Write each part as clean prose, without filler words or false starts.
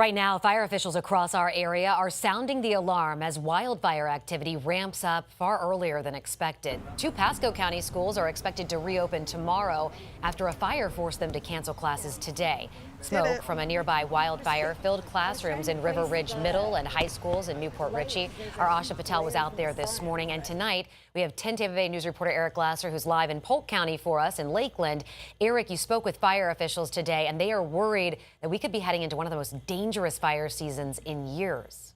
Right now, fire officials across our area are sounding the alarm as wildfire activity ramps up far earlier than expected. Two Pasco County schools are expected to reopen tomorrow after a fire forced them to cancel classes today. Smoke from a nearby wildfire filled classrooms in River Ridge Middle and high schools in Newport Richey. Our Asha Patel was out there this morning, and tonight we have 10 Tampa Bay News reporter Eric Glasser, who's live in Polk County for us in Lakeland. Eric, you spoke with fire officials today, and they are worried that we could be heading into one of the most dangerous fire seasons in years.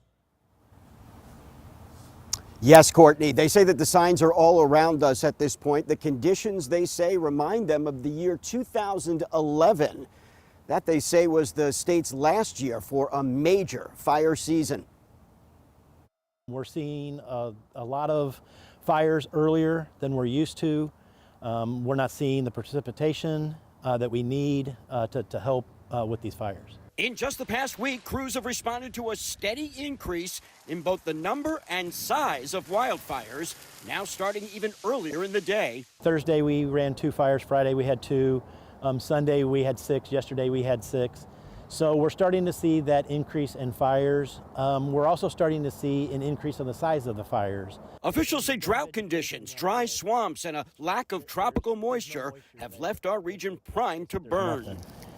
Yes, Courtney. They say that the signs are all around us at this point. The conditions, they say, remind them of the year 2011. That, they say, was the state's last year for a major fire season. We're seeing a lot of fires earlier than we're used to. We're not seeing the precipitation that we need to help with these fires. In just the past week, crews have responded to a steady increase in both the number and size of wildfires, now starting even earlier in the day. Thursday we ran 2 fires, Friday we had 2, Sunday we had 6, yesterday we had 6. So we're starting to see that increase in fires. We're also starting to see an increase in the size of the fires. Officials say drought conditions, dry swamps, and a lack of tropical moisture have left our region primed to burn.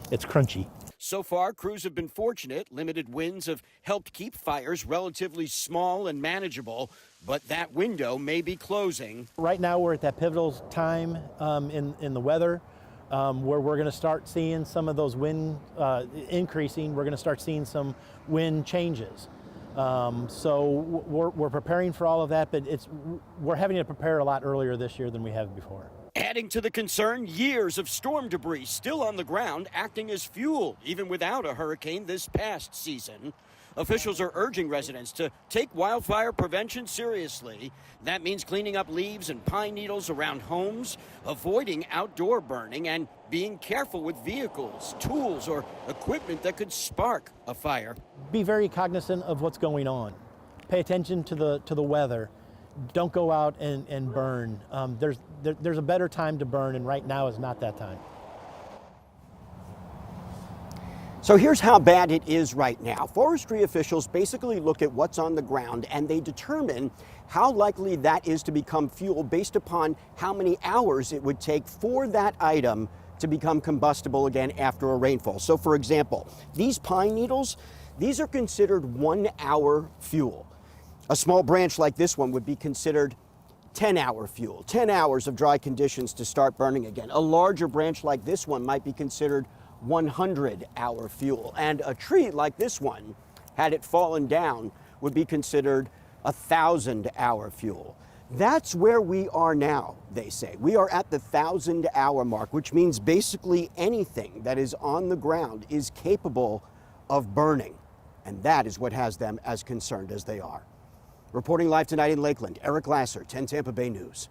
It's crunchy. So far, crews have been fortunate. Limited winds have helped keep fires relatively small and manageable, but that window may be closing. Right now we're at that pivotal time in the weather where we're going to start seeing some of those wind increasing. We're going to start seeing some wind changes. So we're preparing for all of that, but we're having to prepare a lot earlier this year than we have before. Adding to the concern, years of storm debris still on the ground, acting as fuel, even without a hurricane this past season. Officials are urging residents to take wildfire prevention seriously. That means cleaning up leaves and pine needles around homes, avoiding outdoor burning, and being careful with vehicles, tools, or equipment that could spark a fire. Be very cognizant of what's going on. Pay attention to the weather. Don't go out and burn. There's a better time to burn, and right now is not that time. So here's how bad it is right now. Forestry officials basically look at what's on the ground and they determine how likely that is to become fuel based upon how many hours it would take for that item to become combustible again after a rainfall. So for example, these pine needles, these are considered 1-hour fuel. A small branch like this one would be considered 10-hour fuel, 10 hours of dry conditions to start burning again. A larger branch like this one might be considered 100-hour fuel. And a tree like this one, had it fallen down, would be considered 1,000-hour fuel. That's where we are now, they say. We are at the 1,000-hour mark, which means basically anything that is on the ground is capable of burning. And that is what has them as concerned as they are. Reporting live tonight in Lakeland, Eric Glasser, 10 Tampa Bay News.